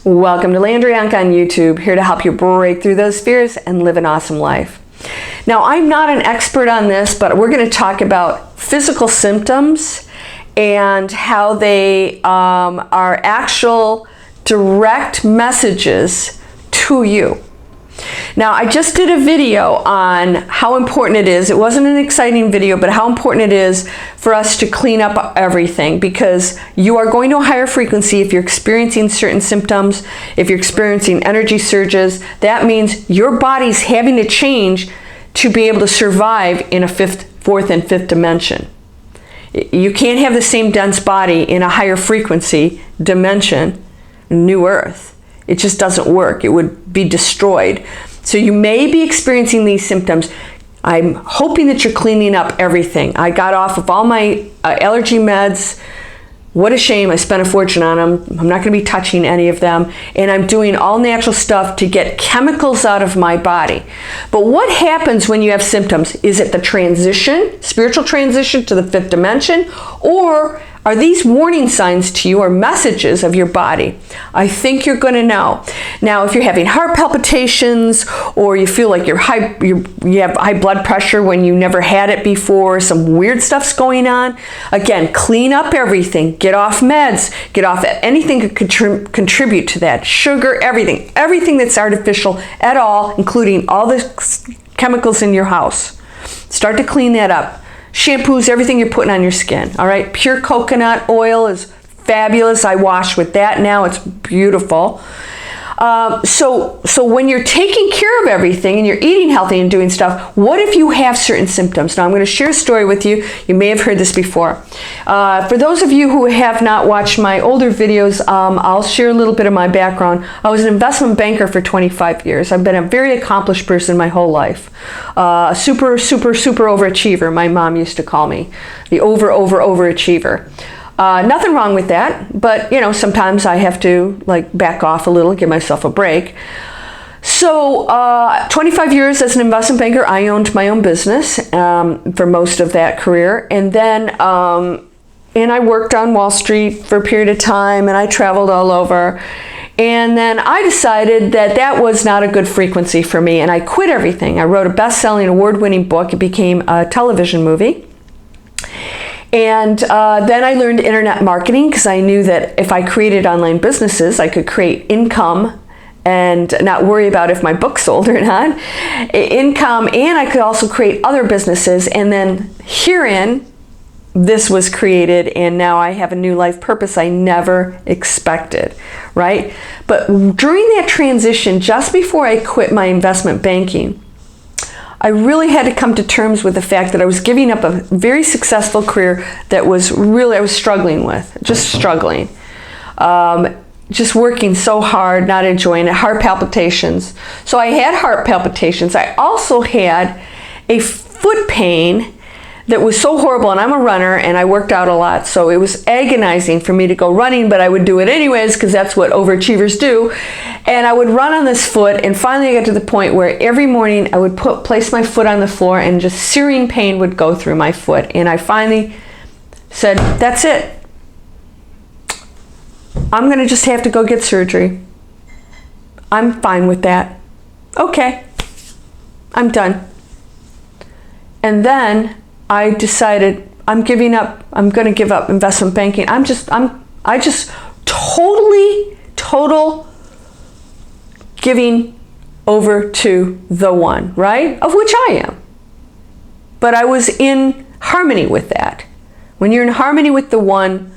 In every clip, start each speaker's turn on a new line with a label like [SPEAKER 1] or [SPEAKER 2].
[SPEAKER 1] Welcome to Landria, Onkka on YouTube, here to help you break through those fears and live an awesome life. Now, I'm not an expert on this, but we're going to talk about physical symptoms and how they are actual direct messages to you. Now, I just did a video on how important it is. It wasn't an exciting video, but how important it is for us to clean up everything, because you are going to a higher frequency if you're experiencing certain symptoms, if you're experiencing energy surges. That means your body's having to change to be able to survive in a fourth and fifth dimension. You can't have the same dense body in a higher frequency dimension, New Earth. It just doesn't work. It would be destroyed. So you may be experiencing these symptoms. I'm hoping that you're cleaning up everything. I got off of all my allergy meds. What a shame. I spent a fortune on them. I'm not going to be touching any of them. And I'm doing all natural stuff to get chemicals out of my body. But what happens when you have symptoms? Is it the transition, spiritual transition to the fifth dimension? Or are these warning signs to you or messages of your body? I think you're going to know. Now, if you're having heart palpitations, or you feel like you have high blood pressure when you never had it before, some weird stuff's going on, again, clean up everything. Get off meds. Get off anything that could contribute to that. Sugar, everything. Everything that's artificial at all, including all the chemicals in your house. Start to clean that up. Shampoos, everything you're putting on your skin, all right? Pure coconut oil is fabulous. I wash with that now. It's beautiful. So when you're taking care of everything and you're eating healthy and doing stuff, what if you have certain symptoms? Now, I'm going to share a story with you. You may have heard this before. For those of you who have not watched my older videos, I'll share a little bit of my background. I was an investment banker for 25 years. I've been a very accomplished person my whole life. Super overachiever, my mom used to call me. The overachiever. Nothing wrong with that, but sometimes I have to back off a little, give myself a break. So 25 years as an investment banker, I owned my own business for most of that career, and then and I worked on Wall Street for a period of time, and I traveled all over. And then I decided that that was not a good frequency for me, and I quit everything. I wrote a best-selling, award-winning book. It became a television movie. And then I learned internet marketing, because I knew that if I created online businesses, I could create income and not worry about if my book sold or not. Income, and I could also create other businesses. And then herein, this was created, and now I have a new life purpose I never expected, right? But during that transition, just before I quit my investment banking, I really had to come to terms with the fact that I was giving up a very successful career that was really, I was struggling with, just struggling. Just working so hard, not enjoying it, heart palpitations. So I had heart palpitations. I also had a foot pain that was so horrible, and I'm a runner and I worked out a lot, so it was agonizing for me to go running, but I would do it anyways because that's what overachievers do. And I would run on this foot, and finally I got to the point where every morning I would place my foot on the floor, and just searing pain would go through my foot. And I finally said, that's it. I'm going to just have to go get surgery. I'm fine with that. Okay, I'm done. And then I decided I'm giving up. I'm going to give up investment banking. I just total giving over to the one, right? Of which I am. But I was in harmony with that. When you're in harmony with the one,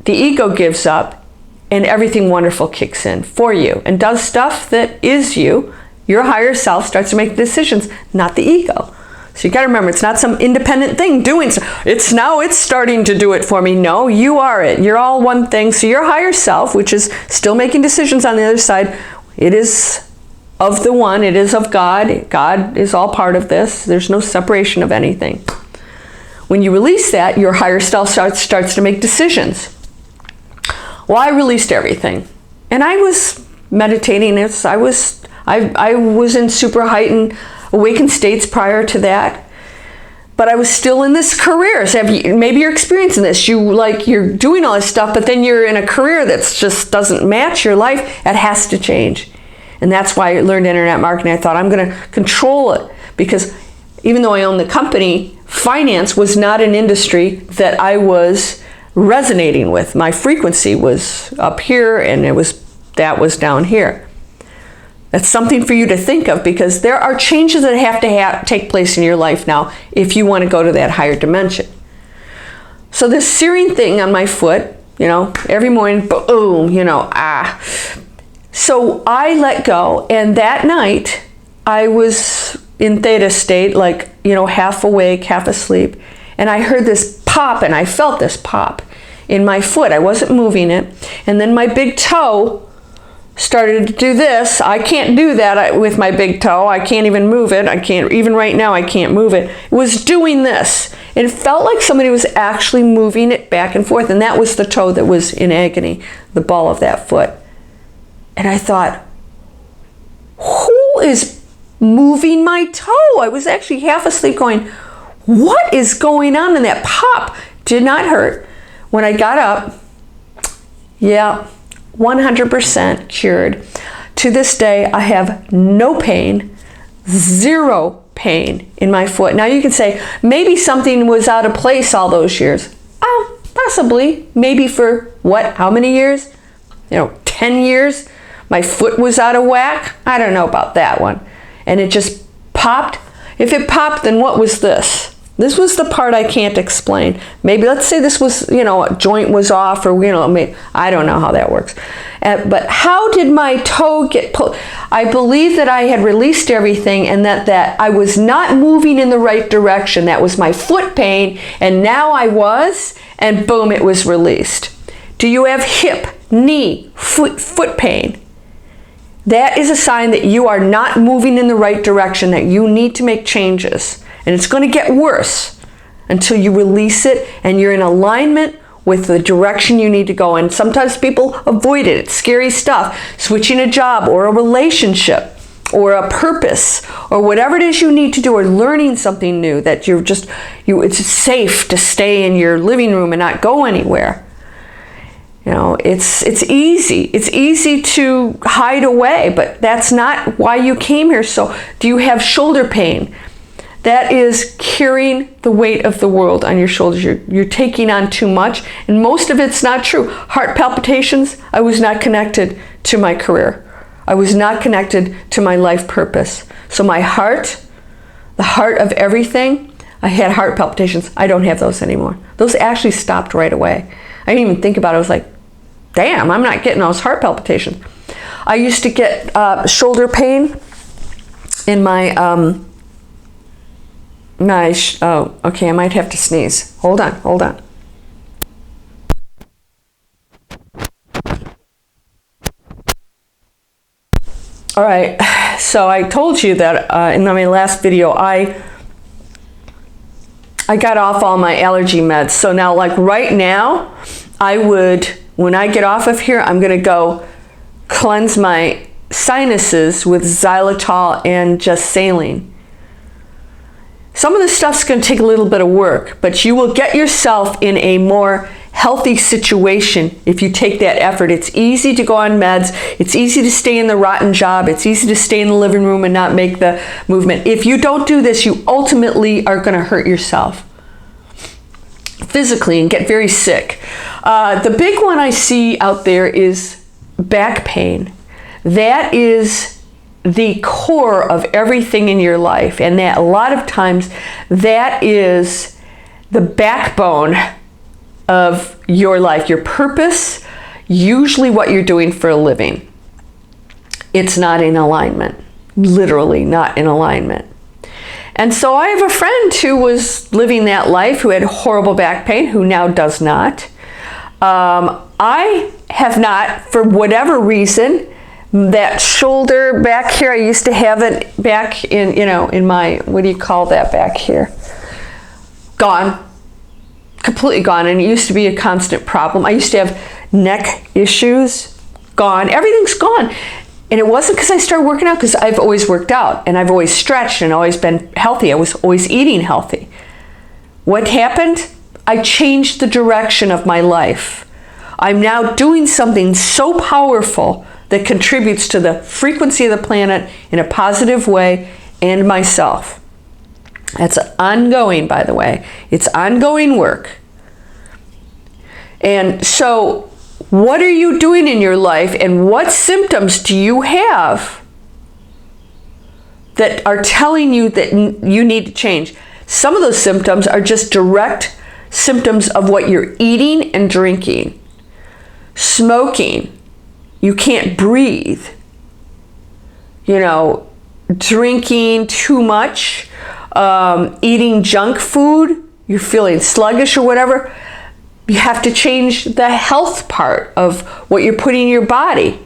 [SPEAKER 1] the ego gives up and everything wonderful kicks in for you and does stuff that is you. Your higher self starts to make decisions, not the ego. So you got to remember, it's not some independent thing doing so. It's starting to do it for me. No, you are it. You're all one thing. So your higher self, which is still making decisions on the other side, it is of the one. It is of God. God is all part of this. There's no separation of anything. When you release that, your higher self starts to make decisions. Well, I released everything, and I was meditating. I was in super heightened awakened states prior to that. but I was still in this career. So maybe you're experiencing this. You're doing all this stuff, but then you're in a career that just doesn't match your life. It has to change. And that's why I learned internet marketing. I thought I'm going to control it, because even though I own the company, finance was not an industry that I was resonating with. My frequency was up here, and that was down here. That's something for you to think of, because there are changes that have to take place in your life now if you want to go to that higher dimension. So this searing thing on my foot, every morning, boom, So I let go, and that night I was in theta state, half awake, half asleep, and I heard this pop, and I felt this pop in my foot. I wasn't moving it, and then my big toe started to do this. I can't do that with my big toe. I can't even move it. Even right now, I can't move it. It was doing this. It felt like somebody was actually moving it back and forth, and that was the toe that was in agony, the ball of that foot. And I thought, who is moving my toe? I was actually half asleep going, what is going on? And that pop did not hurt. When I got up, 100% cured. To this day, I have no pain, 0 pain in my foot. Now you can say, maybe something was out of place all those years. Oh, possibly. Maybe for how many years? 10 years? My foot was out of whack? I don't know about that one. And it just popped. If it popped, then what was this? This was the part I can't explain. Maybe let's say this was, a joint was off, or, I don't know how that works. But how did my toe get pulled? I believe that I had released everything, and that I was not moving in the right direction. That was my foot pain, and now I was, and boom, it was released. Do you have hip, knee, foot pain? That is a sign that you are not moving in the right direction, that you need to make changes. And it's going to get worse until you release it and you're in alignment with the direction you need to go. And sometimes people avoid it. It's scary stuff. Switching a job or a relationship or a purpose or whatever it is you need to do, or learning something new that it's safe to stay in your living room and not go anywhere. It's easy. It's easy to hide away, but that's not why you came here. So do you have shoulder pain? That is carrying the weight of the world on your shoulders. You're taking on too much, and most of it's not true. Heart palpitations, I was not connected to my career. I was not connected to my life purpose. So my heart, the heart of everything, I had heart palpitations. I don't have those anymore. Those actually stopped right away. I didn't even think about it. I was like, damn, I'm not getting those heart palpitations. I used to get shoulder pain in my, okay, I might have to sneeze. Hold on. All right, so I told you that in my last video, I got off all my allergy meds. So now, right now, when I get off of here, I'm gonna go cleanse my sinuses with xylitol and just saline. Some of this stuff's going to take a little bit of work, but you will get yourself in a more healthy situation if you take that effort. It's easy to go on meds. It's easy to stay in the rotten job. It's easy to stay in the living room and not make the movement. If you don't do this, you ultimately are going to hurt yourself physically and get very sick. The big one I see out there is back pain. That is the core of everything in your life, and that a lot of times that is the backbone of your life, your purpose, usually what you're doing for a living. It's not in alignment, literally not in alignment. And so I have a friend who was living that life, who had horrible back pain, who now does not. I have not, for whatever reason. That shoulder back here, I used to have it back in, in my, what do you call that back here? Gone. Completely gone. And it used to be a constant problem. I used to have neck issues. Gone. Everything's gone. And it wasn't because I started working out, because I've always worked out and I've always stretched and always been healthy. I was always eating healthy. What happened? I changed the direction of my life. I'm now doing something so powerful that contributes to the frequency of the planet in a positive way and myself. That's ongoing, by the way. It's ongoing work. And so, what are you doing in your life, and what symptoms do you have that are telling you that you need to change? Some of those symptoms are just direct symptoms of what you're eating and drinking. Smoking, you can't breathe. You know, drinking too much, eating junk food, you're feeling sluggish or whatever. You have to change the health part of what you're putting in your body.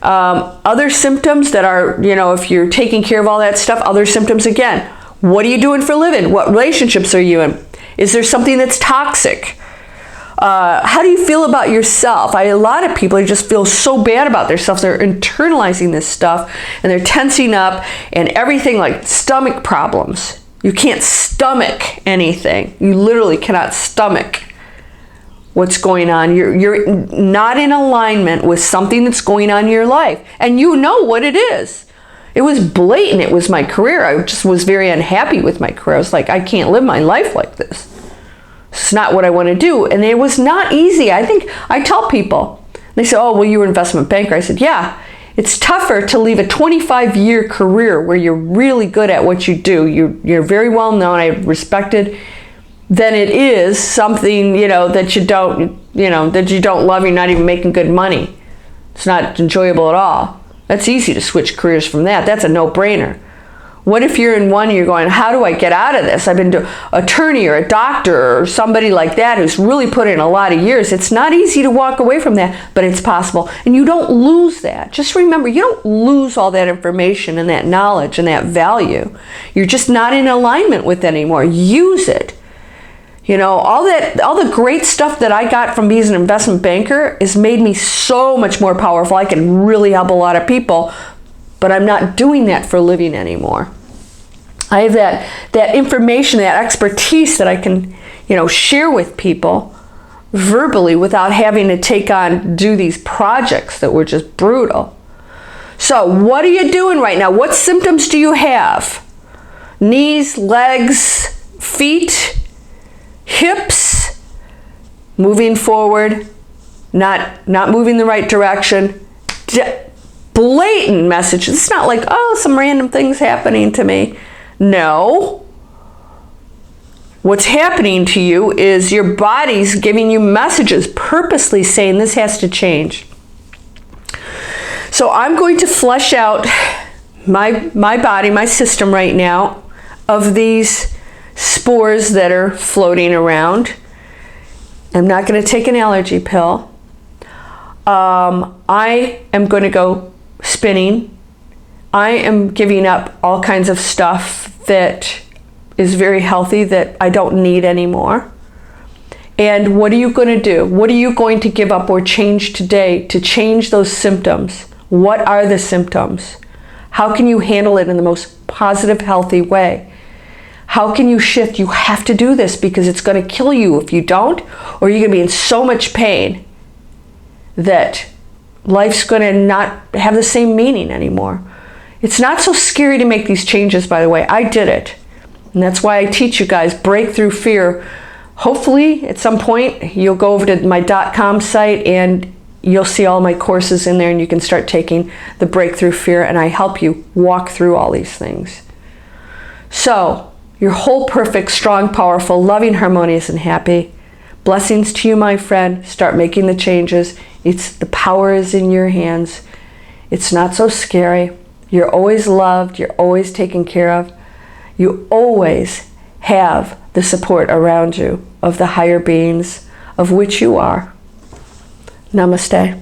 [SPEAKER 1] Other symptoms that are, you know, if you're taking care of all that stuff, other symptoms again. What are you doing for a living? What relationships are you in? Is there something that's toxic? How do you feel about yourself? A lot of people just feel so bad about themselves. They're internalizing this stuff and they're tensing up and everything, like stomach problems. You can't stomach anything. You literally cannot stomach what's going on. You're not in alignment with something that's going on in your life. And you know what it is. It was blatant. It was my career. I just was very unhappy with my career. I was like, I can't live my life like this. It's not what I want to do. And it was not easy. I think I tell people, they say, oh, well, you were an investment banker. I said, yeah, it's tougher to leave a 25-year career where you're really good at what you do. You're very well known. I respected, than it is something, you know, that you don't love. You're not even making good money. It's not enjoyable at all. That's easy to switch careers from that. That's a no-brainer. What if you're in one and you're going, how do I get out of this? I've been to an attorney or a doctor or somebody like that who's really put in a lot of years. It's not easy to walk away from that, but it's possible. And you don't lose that. Just remember, you don't lose all that information and that knowledge and that value. You're just not in alignment with it anymore. Use it. You know, all the great stuff that I got from being an investment banker has made me so much more powerful. I can really help a lot of people, but I'm not doing that for a living anymore. I have that information, that expertise that I can, you know, share with people verbally without having to do these projects that were just brutal. So what are you doing right now? What symptoms do you have? Knees, legs, feet, hips, moving forward, not moving the right direction. Blatant messages. It's not like, oh, some random things happening to me. No. What's happening to you is your body's giving you messages, purposely saying this has to change. So I'm going to flesh out my body, my system right now of these spores that are floating around. I'm not going to take an allergy pill. I am going to go spinning. I am giving up all kinds of stuff that is very healthy that I don't need anymore. And what are you going to do? What are you going to give up or change today to change those symptoms? What are the symptoms? How can you handle it in the most positive, healthy way? How can you shift? You have to do this because it's going to kill you if you don't, or you're going to be in so much pain that life's going to not have the same meaning anymore. It's not so scary to make these changes, by the way. I did it. And that's why I teach you guys break through fear. Hopefully, at some point, you'll go over to my .com site and you'll see all my courses in there and you can start taking the breakthrough fear and I help you walk through all these things. So, you're whole, perfect, strong, powerful, loving, harmonious, and happy. Blessings to you, my friend. Start making the changes. The power is in your hands. It's not so scary. You're always loved. You're always taken care of. You always have the support around you of the higher beings of which you are. Namaste.